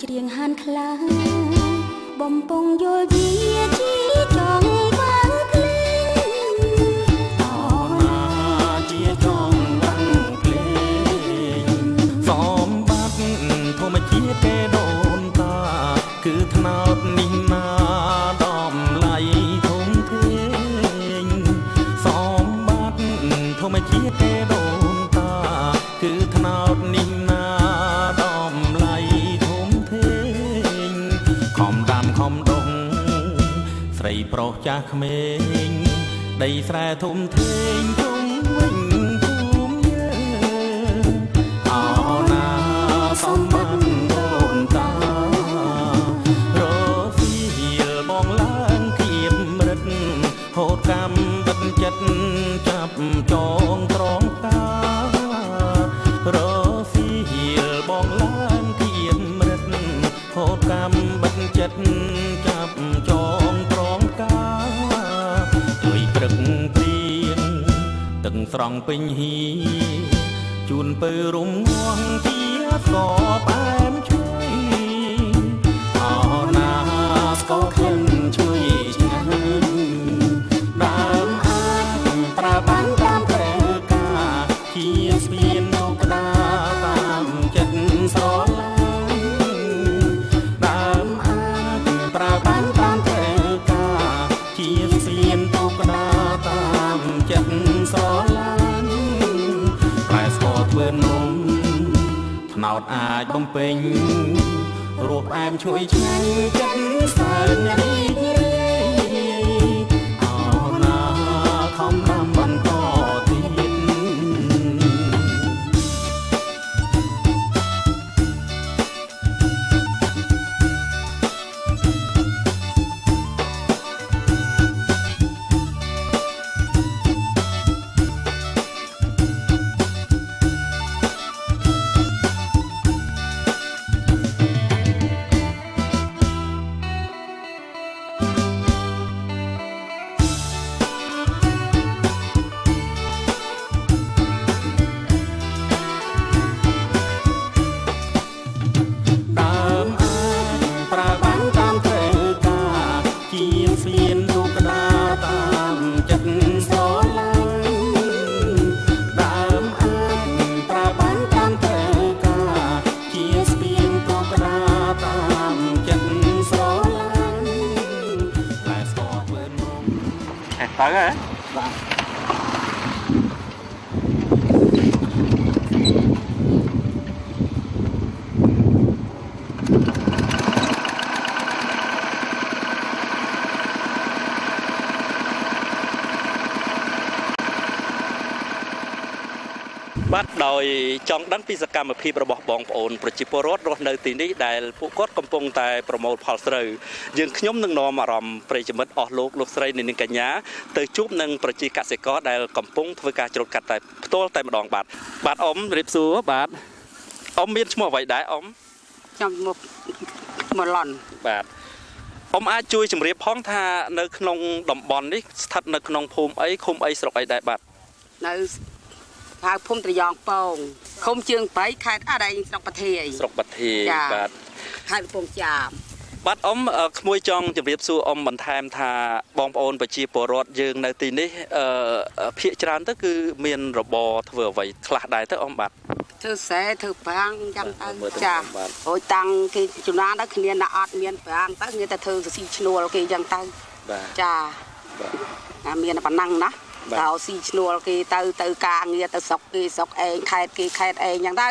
ច្រៀងហានខ្លាំងបំពងយល់ជាចង់បាំងភ្លេងអូណាជាចង់បាំងភ្លេងសំបាត់ធម្មជាតិគេដូនតាគឺថ្នោតនេះណាដំឡៃធំធេងសំបាត់ធម្មជាតិគេដូនតាគឺថ្នោតនេះណាដំឡៃធំធេងខំដាំខំដុងស្រីប្រុសចាស់ក្មេងដីស្រែធំធេងធំវិញភូមិយើងអោណាសំបាត់ដូនតារសៀលបងឡើងគៀបរិទ្ធហូតកម្មបិទចិត្តចាប់ចងត្រង់ការសៀលបងឡើងគៀបរិទ្ធហូតកម្មបិទចិត្តចាប់ចងត្រង់ការជួយព្រឹកព្រៀងទឹកស្រង់ពេញហៀជូនពើរំងាស់ជាស្គរផ្អែមឈ្ងុយអោណាស្គរក្លិនឈ្ងុយឆ្ងាញ់ដើមអាចប្រើបានតាមត្រូវការជាស្ពានទៅក្តារតាមចិត្តស្រឡាញ់ដើមអាចប្រើបានតាមត្រូវការជាស្ពានទៅក្តារតាមចិត្តស្រឡាញ់តែស្គរធ្វើនំថ្នោតអាចបំពេញរសផ្អែមឈ្ងុយឆ្ងាញ់ចិត្តសើចរីករាយអោណាខំដាំបន្តទៀតទៅហ៎បាទបាទដោយចង់ដឹងពីសកម្មភាពរបស់បងប្អូនប្រជាពលរដ្ឋរស់នៅទីនេះដែលពួកគាត់កំពុងតែប្រមូលផលស្រូវយើងខ្ញុំនឹងនាំអារម្មណ៍ប្រិយមិត្តអស់លោកស្រីនាងកញ្ញាទៅជួបនឹងប្រជាកសិករដែលកំពុងធ្វើការច្រូតកាត់តែផ្ទាល់តែម្ដងបាទអ៊ំរៀបសួរបាទអ៊ំមានឈ្មោះអ្វីដែរអ៊ំខ្ញុំមកឡន់បាទអ៊ំអាចជួយជម្រាបផងថានៅក្នុងតំបន់នេះស្ថិតនៅក្នុងភូមិអីឃុំអីស្រុកអីដែរបាទនៅហៅភូមិត្រយងពងឃុំជើងបៃខេត្តអដែងស្រុកបាធាយបាទខេត្តកំពង់ចាមបាទអ៊ំក្មួយចង់ជម្រាបសួរអ៊ំបន្ថែមថាបងប្អូនប្រជាពលរដ្ឋយើងនៅទីនេះភាគច្រើនទៅគឺមានរបរធ្វើអ្វីខ្លះដែរទៅអ៊ំបាទធ្វើខ្សែធ្វើប្រាំងយ៉ាងទៅចារួចតាំងគេចំណានដល់គ្នាណាអត់មានប្រាំងទៅគេតែធ្វើស៊ីឈ្នួលគេយ៉ាងទៅចាបាទមានប៉ុណ្ណឹងណាដល់ស៊ីឈ្នួលគេទៅការងារទៅស្រុកគេស្រុកឯងខេត្តគេខេត្តឯងយ៉ាងទៅ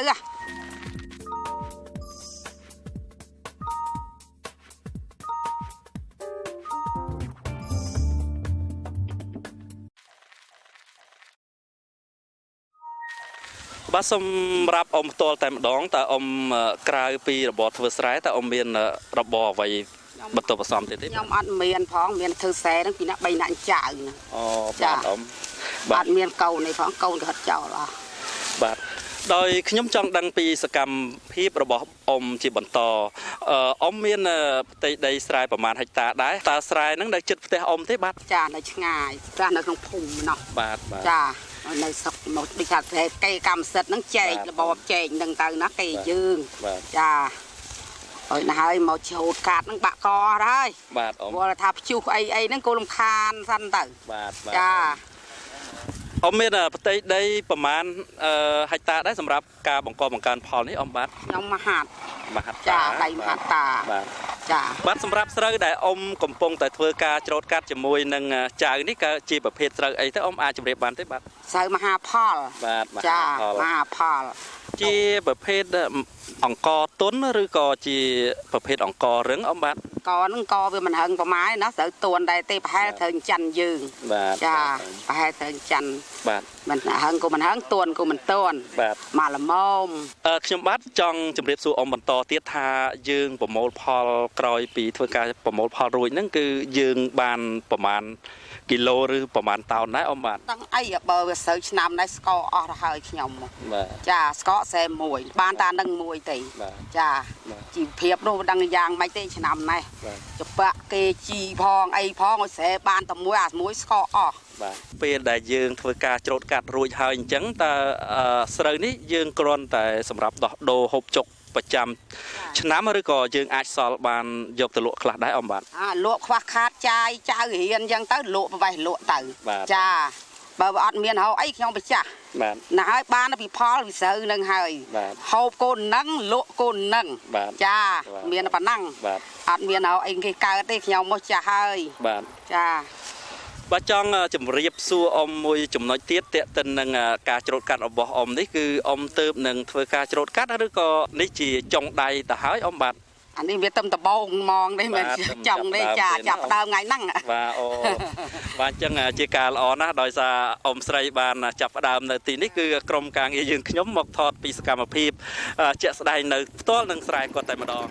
បាទសម្រាប់អ៊ំផ្ទាល់តែម្ដងតើអ៊ំក្រៅពីរបរធ្វើស្រែតើអ៊ំមានរបរអ្វីបន្ទាប់បន្សំទៀតទេខ្ញុំអត់មានផងមានធ្វើខ្សែហ្នឹងពីណា3នាក់ចៅណាអូបាទអ៊ំបាទមានកូននេះផងកូនក៏ហត់ចោលអស់បាទដោយខ្ញុំចង់ដឹងពីសកម្មភាពរបស់អ៊ំជាបន្តអ៊ំមានផ្ទៃដីស្រែប្រមាណហិកតាដែរតើស្រែហ្នឹងនៅជិតផ្ទះអ៊ំទេបាទចានៅឆ្ងាយចានៅក្នុងភូមិណោះបាទចានៅស្រុកមកដូចថាគេកម្មសិទ្ធិហ្នឹងចែករបបចែកហ្នឹងទៅណាគេយើងចា rồi này một chiều cát nó bạc co đấy bạt ôm vừa là tháp chu ấy nó cô làm khan săn tử bạt cha ông biết là đâyประมาณhai ta đấy สำหรับการបង្កបង្កើនផលនេះអមបាទ nhóm mà hạt មហត្តា cha đầy mà hạt tà បាទ cha បាទសម្រាប់ស្រូវដែលអមកំពុងតែធ្វើការច្រូតកាត់ជាមួយនឹងចៅនេះគឺជាប្រភេទស្រូវអីទៅអមអាចជម្រាបបានទេបាទ sợi mà hà phol បាទមហ cha ផល mà hà phol ជាប្រភេទអង្គទុនឬក៏ជាប្រភេទអង្គរឹងអមបាទ còn co với mình hơn có máy nó sợ tuần đây tê phải thường chăn dư បាទ cha phải thường chăn បាទ mình hơn của mình hơn tuần của mình tuần បាទ mà là mồm ខ្ញុំបាទចង់ជម្រាបសួរអមបន្តទៀតថាយើងប្រមូលផលក្រោយពីធ្វើការប្រមូលផលរួចហ្នឹងគឺយើងបានប្រមាណគីឡូឬប្រមាណតោនដែរអមបាទ ตั้งไอ้បើវាសើឆ្នាំនេះស្កអស់ទៅហើយខ្ញុំ បាទ ចាស្កសែមួយបានតានឹងមួយទេ បាទ ចាជីវភាពនោះដឹងយ៉ាងម៉េចទេឆ្នាំនេះ បាទ ចបាក់គេជីផងអីផងឲ្យស្រែបានតែមួយអាមួយស្កអស់ បាទពេលដែលយើងធ្វើការច្រូតកាត់រួចហើយអញ្ចឹងតើស្រូវនេះយើងគ្រាន់តែសម្រាប់ដោះដូរហូបចុកប្រចាំឆ្នាំឬក៏យើងអាចសល់បានយកទៅលក់ខ្លះដែរអមបាទ លក់ខ្វះខាតចាយចៅរៀនអញ្ចឹងទៅលក់ប្រវេសលក់ទៅ បាទ ចាបើអត់មានហៅអីខ្ញុំប្រចាស់ បាទ ណាហើយបានពីផលវិសើនឹងហើយ បាទ ហូបកូននឹងលក់កូននឹង បាទ ចា បាទ មានប៉ុណ្ណឹង បាទ អត់មានហៅអីគេកើតទេខ្ញុំមកចាស់ហើយ បាទ ចា បាទចង់ជម្រាបសួរអមមួយចំណុចទៀតតេតិននឹងការច្រូតកាត់របស់អមនេះគឺអមទៅនឹងធ្វើការច្រូតកាត់ឬក៏នេះជាចុងដៃទៅហើយអមបាទ អានេះវាទំដបងហ្មងនេះមិនចង់ទេចាចាប់ដើមថ្ងៃហ្នឹង បាទអូ បាទអញ្ចឹងជាការល្អណាស់ដោយសារអមស្រីបានចាប់ផ្ដើមនៅទីនេះគឺក្រុមការងារយើងខ្ញុំមកថតពីសកម្មភាពជាក់ស្ដែងនៅផ្ទាល់នឹងស្រែគាត់តែម្ដង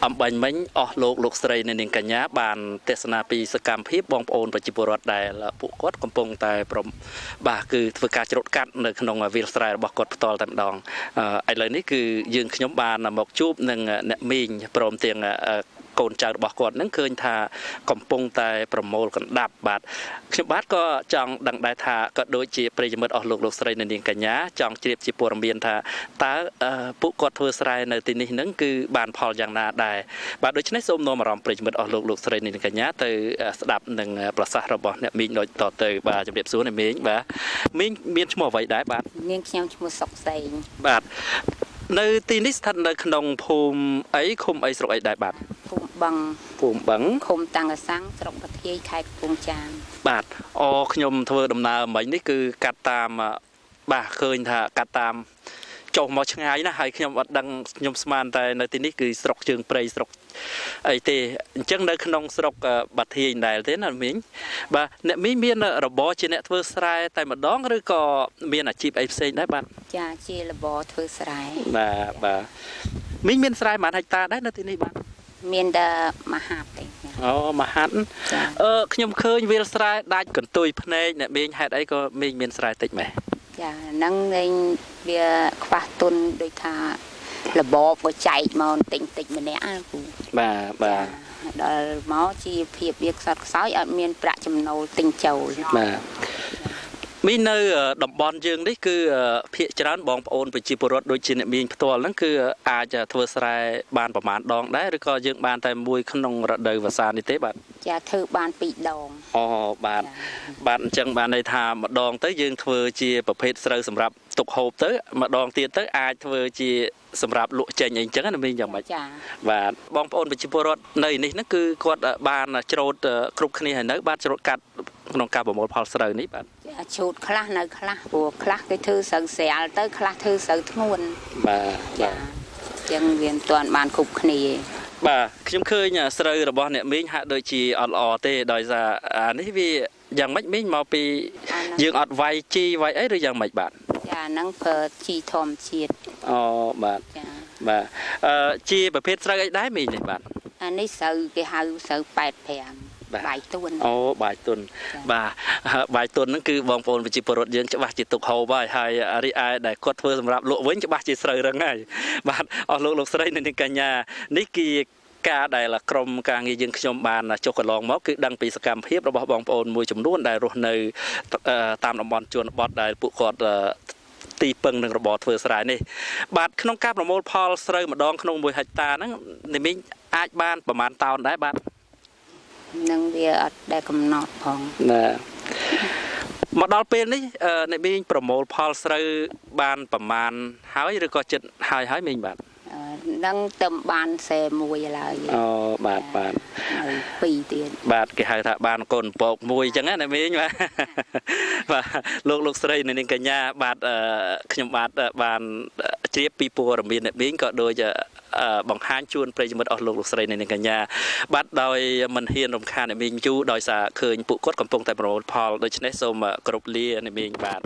អំបញ្ញមិញអស់លោកស្រីនៅនាងកញ្ញាបានទេសនាពីសកម្មភាពបងប្អូនប្រជាពលរដ្ឋដែលពួកគាត់កំពុងតែបាទគឺធ្វើការច្រូតកាត់នៅក្នុងវាលស្រែរបស់គាត់ផ្ទាល់តែម្ដងឥឡូវនេះគឺយើងខ្ញុំបានមកជួបនឹងអ្នកមីងព្រមទាំងកូនចៅរបស់គាត់នឹងឃើញថាកំពុងតែប្រមូលកណ្ដាប់បាទខ្ញុំបាទក៏ចង់ដឹងដែរថាក៏ដូចជាប្រិយមិត្តអស់លោកស្រីនៅនាងកញ្ញាចង់ជ្រាបជាព័ត៌មានថាតើពួកគាត់ធ្វើស្រែនៅទីនេះនឹងគឺបានផលយ៉ាងណាដែរបាទដូច្នេះសូមនាំអារម្មណ៍ប្រិយមិត្តអស់លោកស្រីនៅនាងកញ្ញាទៅស្ដាប់នឹងប្រសាសន៍របស់អ្នកមីងដូចតទៅបាទជម្រាបសួរអ្នកមីងបាទមីងមានឈ្មោះអ្វីដែរបាទនាងខ្ញុំឈ្មោះសុកសេងបាទនៅទីនេះស្ថិតនៅក្នុងភូមិអីឃុំអីស្រុកអីដែរបាទភូមិបឹងឃុំតាំងកសាំងស្រុកប្រធាយខេត្តកំពង់ចាមបាទខ្ញុំធ្វើដំណើរមិញនេះគឺកាត់តាមបាទឃើញថាកាត់តាមចុះមកឆ្ងាយណាស់ហើយខ្ញុំអត់ដឹងខ្ញុំស្មានតែនៅទីនេះគឺស្រុកជើងព្រៃស្រុកអីទេអញ្ចឹងនៅក្នុងស្រុកបាធាយដែរទេណាមីងបាទអ្នកមីងមានរបរជាអ្នកធ្វើស្រែតែម្ដងឬក៏មានអាជីពអីផ្សេងដែរបាទចាជារបរធ្វើស្រែបាទមីងមានស្រែប៉ុន្មានហិកតាដែរនៅទីនេះបាទមានតែមហាត់ទេមហាត់ខ្ញុំឃើញវាលស្រែដាច់កន្ទុយភ្នែកអ្នកមីងហេតុអីក៏មីងមានស្រែតិចម៉េះចាហ្នឹងឯងវាខ្វះទុនដូចថារបបក៏ចែកមកតិចម្នាក់ណាពូបាទដល់មកជីវភាពវាខ្សត់ខ្សោយអត់មានប្រាក់ចំណូលទិញចូលបាទមីនៅតំបន់យើងនេះគឺភាគច្រើនបងប្អូនប្រជាពលរដ្ឋដូចជាអ្នកមីងផ្ទាល់ហ្នឹងគឺអាចធ្វើស្រែបានប្រមាណដងដែរឬក៏យើងបានតែមួយក្នុងរដូវវស្សានេះទេបាទចាធ្វើបាន2ដងបាទអញ្ចឹងបានន័យថាម្ដងទៅយើងធ្វើជាប្រភេទស្រូវសម្រាប់ទុកហូបទៅម្ដងទៀតទៅអាចធ្វើជាសម្រាប់លក់ចេញអីចឹងណាមីងយ៉ាងម៉េចបាទបងប្អូនប្រជាពលរដ្ឋនៅនេះហ្នឹងគឺគាត់បានច្រូតគ្រប់គ្នាហើយនៅបានច្រូតកាត់ក្នុងការប្រមូលផលស្រូវនេះបាទច្រូតខ្លះនៅខ្លះព្រោះខ្លះគេធ្វើស្រូវស្រាលទៅខ្លះធ្វើស្រូវធ្ងន់បាទចឹងវាមិនទាន់បានគ្រប់គ្នាបាទខ្ញុំឃើញស្រូវរបស់អ្នកមីងហាក់ដូចជាអត់ល្អទេដោយសារអានេះវាយ៉ាងម៉េចមីងមកពីយើងអត់វាយជីវាយអីឬយ៉ាងម៉េចបាទចាហ្នឹងប្រើជីធម្មជាតិបាទបាទជាប្រភេទស្រូវអីដែរមីងនេះបាទអានេះស្រូវគេហៅស្រូវ85បាយទុនបាយទុនបាទបាយទុនហ្នឹងគឺបងប្អូនប្រជាពលរដ្ឋយើងច្បាស់ជាទុកហូបហើយរីឯដែលគាត់ធ្វើសម្រាប់លក់វិញច្បាស់ជាស្រូវរឹងហើយបាទអស់លោកស្រីនៅនាងកញ្ញានេះគឺការដែលក្រុមការងារយើងខ្ញុំបានចុះកន្លងមកគឺដឹងពីសកម្មភាពរបស់បងប្អូនមួយចំនួនដែលរស់នៅតាមតំបន់ជនបទដែលពួកគាត់ទីពឹងនឹងរបរធ្វើស្រែនេះបាទក្នុងការប្រមូលផលស្រូវម្ដងក្នុង1ហិកតាហ្នឹងអ្នកមីងអាចបានប្រមាណតោនដែរបាទនឹងវាអត់ដែលកំណត់ផងមកដល់ពេលនេះអ្នកមីងប្រមូលផលស្រូវបានប្រមាណហើយឬក៏ចិត្តហើយមីងបាទនឹងទៅបាន1ឥឡូវបាទ2ទៀតបាទគេហៅថាបានកូនពក1អញ្ចឹងណាមីងបាទលោកស្រីនៅនាងកញ្ញាបាទខ្ញុំបាទបានជ្រាបពីព័ត៌មានអ្នកមីងក៏ដូចបង្ហាញជូនប្រិយមិត្តអស់លោកស្រីនៅនាងកញ្ញាបាទដោយមិនហ៊ានរំខានអ្នកមីងយូរដោយសារឃើញពួកគាត់កំពុងតែប្រមូលផលដូច្នេះសូមគោរពលាអ្នកមីងបាទ